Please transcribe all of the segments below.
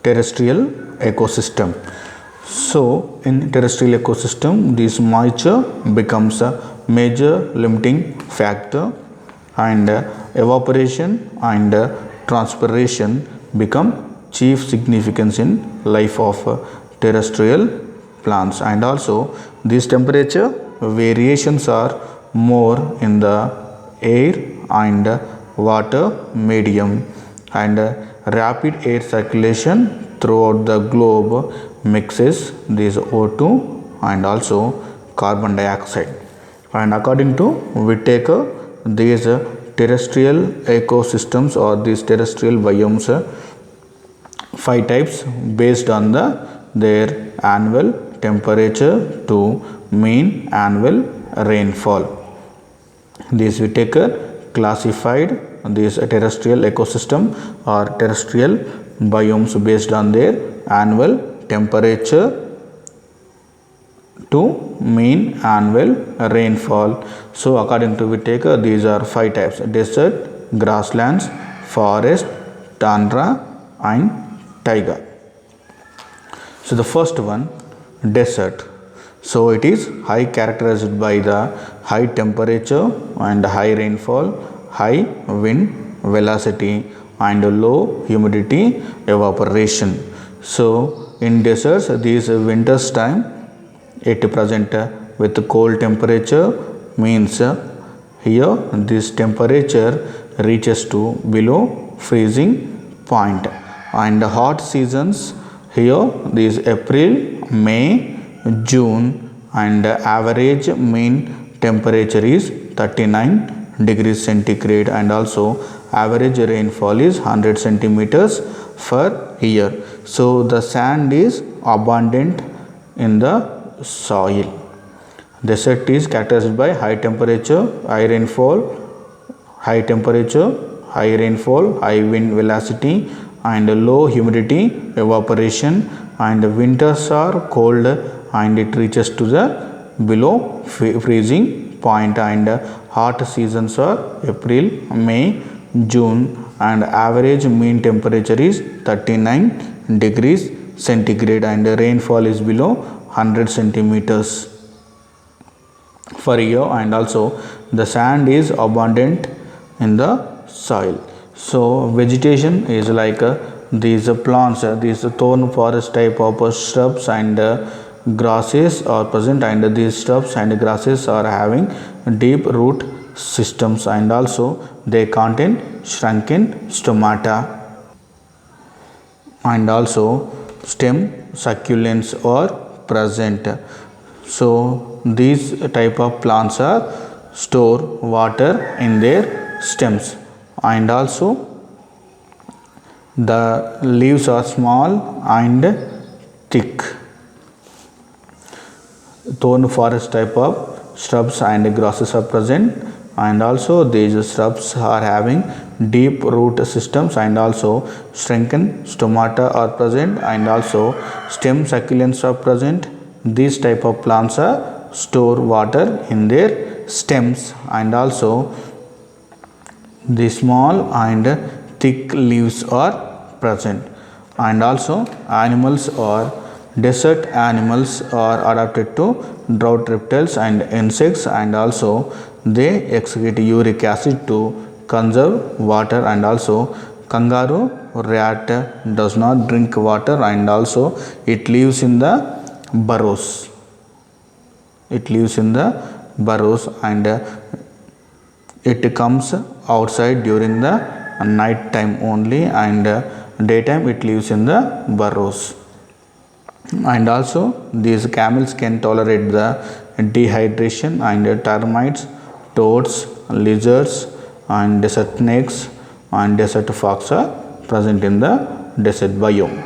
terrestrial ecosystem. So in terrestrial ecosystem, this moisture becomes a major limiting factor, and evaporation and transpiration become chief significance in life of terrestrial plants. And also these temperature variations are more in the air and water medium, and rapid air circulation throughout the globe mixes this O2 and also carbon dioxide. And according to Whittaker, these terrestrial ecosystems or these terrestrial biomes, 5 types based on their annual temperature to mean annual rainfall. This Whittaker classified these terrestrial ecosystem or terrestrial biomes based on their annual temperature to mean annual rainfall. So according to Whittaker, these are 5 types: desert, grasslands, forest, tundra and taiga. So the first one, desert. So it is high characterized by the high temperature and high rainfall, high wind velocity and low humidity evaporation. So in deserts, these winters time it present with cold temperature, means here this temperature reaches to below freezing point. And hot seasons, here this April, May, June, and average mean temperature is 39 degrees centigrade, and also average rainfall is 100 centimeters per year. So the sand is abundant in the soil. Desert is characterized by high temperature, high rainfall, high wind velocity and low humidity evaporation, and winters are cold and it reaches to the below freezing point, and hot seasons are April, May, June, and average mean temperature is 39 degrees centigrade and rainfall is below 100 centimeters per year, and also the sand is abundant in the soil. So vegetation is like these plants, these thorn forest type of shrubs and grasses are present, and these shrubs and grasses are having deep root systems, and also they contain shrunken stomata, and also stem succulents are present. So these type of plants are store water in their stems, and also the leaves are small and thick. Thorn forest type of shrubs and grasses are present, and also these shrubs are having deep root systems, and also shrunken stomata are present, and also stem succulents are present. These type of plants are store water in their stems, and also the small and thick leaves are present. And also animals or desert animals are adapted to drought reptiles and insects, and also they excrete uric acid to conserve water, and also kangaroo rat does not drink water, and also it lives in the burrows. And it comes outside during the night time only, and daytime it lives in the burrows. And also these camels can tolerate the dehydration, and termites, toads, lizards and desert snakes and desert fox are present in the desert biome.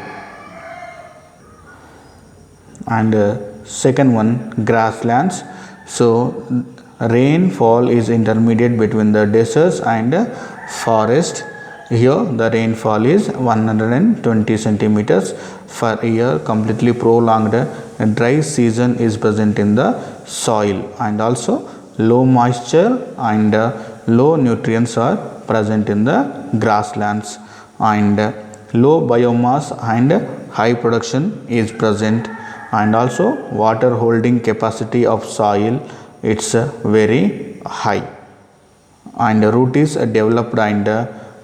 And second one, grasslands. So rainfall is intermediate between the deserts and forest. Here the rainfall is 120 centimeters per year. Completely prolonged dry season is present in the soil, and also low moisture and low nutrients are present in the grasslands. And low biomass and high production is present, and also water holding capacity of soil, it's very high, and root is developed and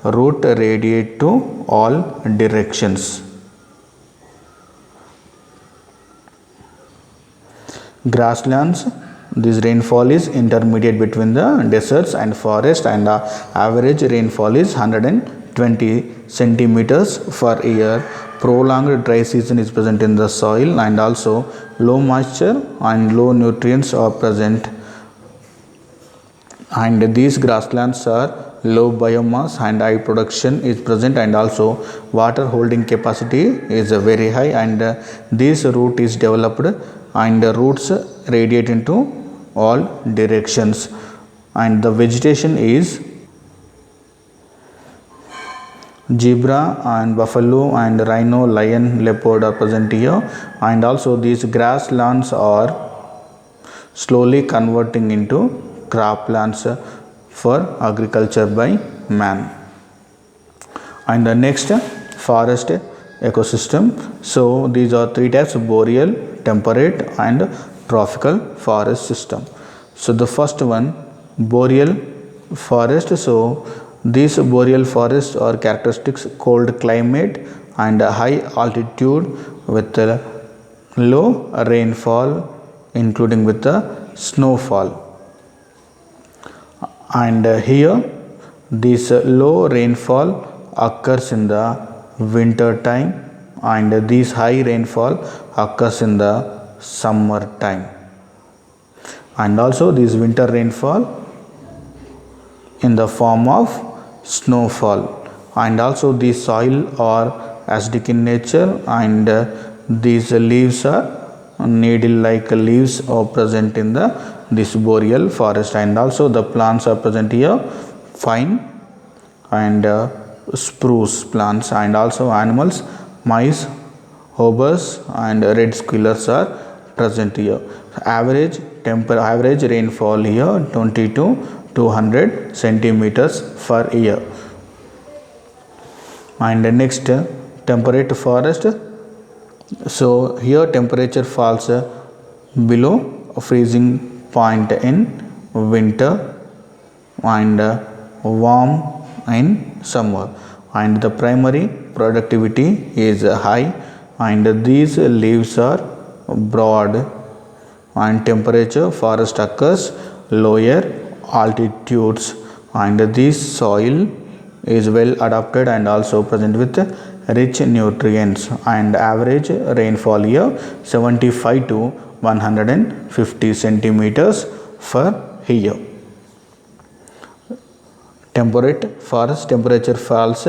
root radiate to all directions. Grasslands, this rainfall is intermediate between the deserts and forest, and average rainfall is 120 centimeters per year. Prolonged dry season is present in the soil, and also low moisture and low nutrients are present, and these grasslands are low biomass and high production is present, and also water holding capacity is very high, and this root is developed and the roots radiate into all directions, and the vegetation is zebra and buffalo and rhino, lion, leopard are present here, and also these grasslands are slowly converting into croplands for agriculture by man. And the next, forest ecosystem. So these are three types: boreal, temperate and tropical forest system. So the first one, boreal forest. So these boreal forests are characteristics cold climate and high altitude with low rainfall including with the snowfall, and here this low rainfall occurs in the winter time, and this high rainfall occurs in the summer time, and also this winter rainfall in the form of snowfall, and also the soil are acidic in nature, and these leaves are needle like leaves are present in the this boreal forest, and also the plants are present here, pine and spruce plants, and also animals, mice, hobos and red squirrels are present here. Average rainfall here 20 to 200 centimeters per year. And next, temperate forest. So here temperature falls below freezing point in winter and warm in summer, and the primary productivity is high, and these leaves are broad, and temperature forest occurs lower altitudes, and this soil is well adapted and also present with rich nutrients, and average rainfall here 75 to 150 centimeters per year. Temperate forest temperature falls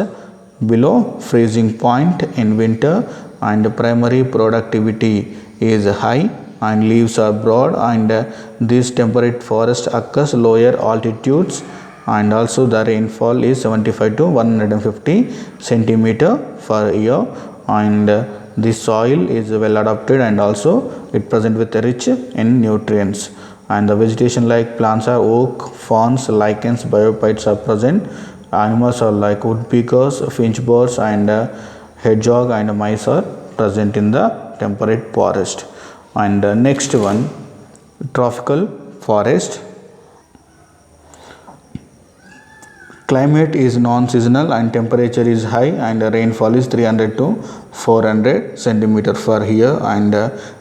below freezing point in winter, and primary productivity is high, and leaves are broad, and this temperate forest occurs lower altitudes, and also the rainfall is 75 to 150 centimeter per year, and the soil is well adapted and also it present with rich in nutrients, and the vegetation like plants are oak, ferns, lichens, biophytes are present. Animals are like woodpeckers, finch birds and hedgehog and mice are present in the temperate forest. And next one, tropical forest. Climate is non-seasonal and temperature is high, and rainfall is 300 to 400 centimeter per year, and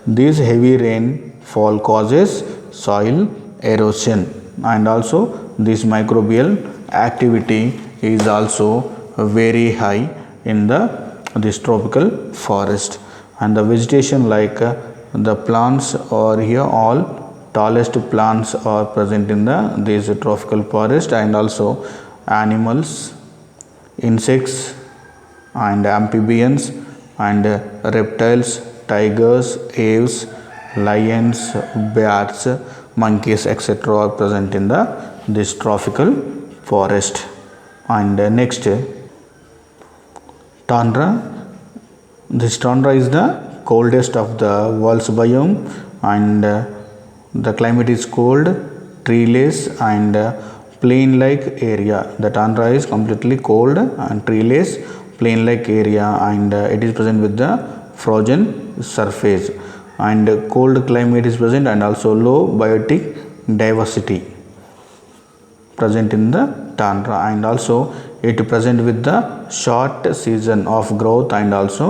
this heavy rainfall causes soil erosion, and also this microbial activity is also very high in this tropical forest, and the vegetation like the plants are here, all tallest plants are present in this tropical forest, and also animals, insects and amphibians and reptiles, tigers, aves, lions, bears, monkeys etc. are present in this tropical forest. And next, tundra. This tundra is the coldest of the world's biome, and the climate is cold, treeless and plain like area. The tundra is completely cold and treeless, plain like area, and it is present with the frozen surface, and cold climate is present, and also low biotic diversity present in the tundra, and also it present with the short season of growth and also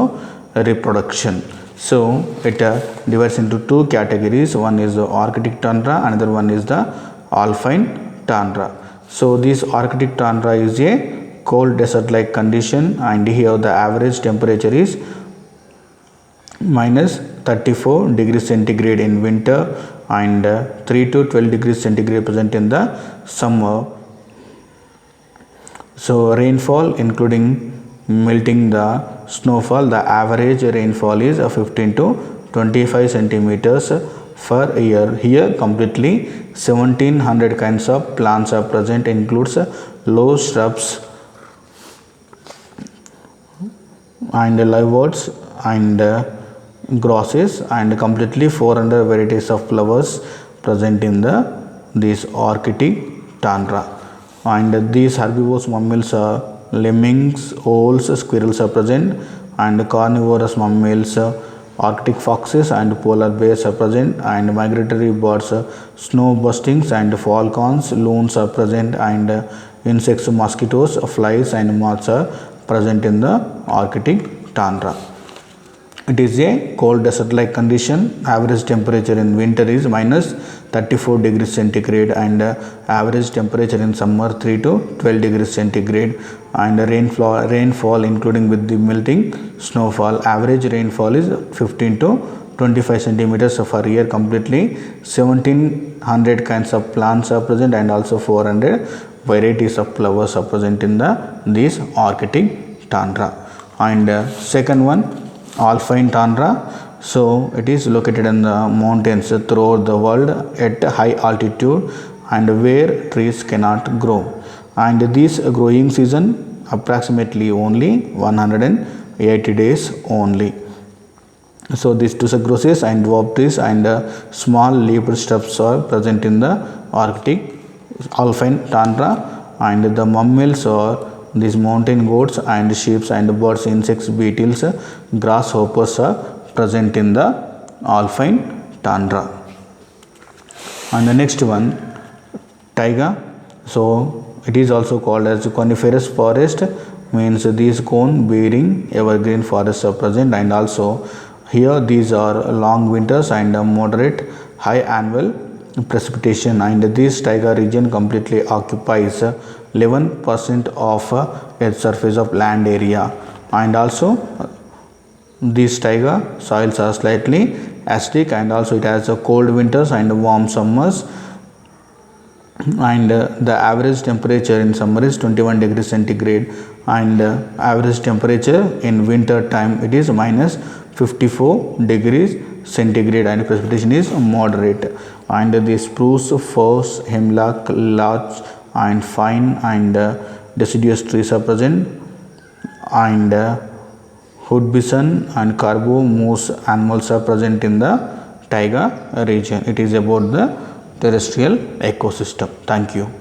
reproduction. So it divides into two categories. One is the Arctic tundra, another one is the alpine tundra. So this Arctic tundra is a cold desert like condition, and here the average temperature is minus 34 degrees centigrade in winter, and 3 to 12 degrees centigrade present in the summer. So rainfall including melting the snowfall, the average rainfall is 15 to 25 centimeters per year. Here completely 1700 kinds of plants are present, includes low shrubs and livestock and grasses, and completely 400 varieties of flowers present in this Arctic tundra. And these herbivorous mammals are lemmings, owls, squirrels are present, and carnivorous mammals, Arctic foxes and polar bears are present, and migratory birds, snow bustings and falcons, loons are present, and insects, mosquitoes, flies and moths are present in the Arctic tundra. It is a cold desert like condition. Average temperature in winter is minus 34 degrees centigrade, and average temperature in summer 3 to 12 degrees centigrade, and rainfall including with the melting snowfall, average rainfall is 15 to 25 centimeters per year. Completely 1700 kinds of plants are present, and also 400 varieties of flowers are present in this Arctic tundra. And second one, alpine tundra. So it is located in the mountains throughout the world at high altitude, and where trees cannot grow, and this growing season approximately only 180 days only. So these tuberoses and dwarf trees and small leafed shrubs are present in the Arctic alpine tundra, and the mammals are these mountain goats and sheep and birds, insects, beetles, grasshoppers are present in the alpine tundra. And the next one, taiga. So it is also called as coniferous forest, means these cone bearing evergreen forests are present, and also here these are long winters and moderate high annual precipitation, and this taiga region completely occupies 11% of Earth's surface of land area, and also these taiga soils are slightly acidic, and also it has a cold winters and warm summers, and the average temperature in summer is 21 degrees centigrade, and average temperature in winter time it is minus 54 degrees centigrade, and precipitation is moderate. And the spruce, firs, hemlock, larch and fine and deciduous trees are present, and hood bison and carbo moose animals are present in the taiga region. It is about the terrestrial ecosystem. Thank you.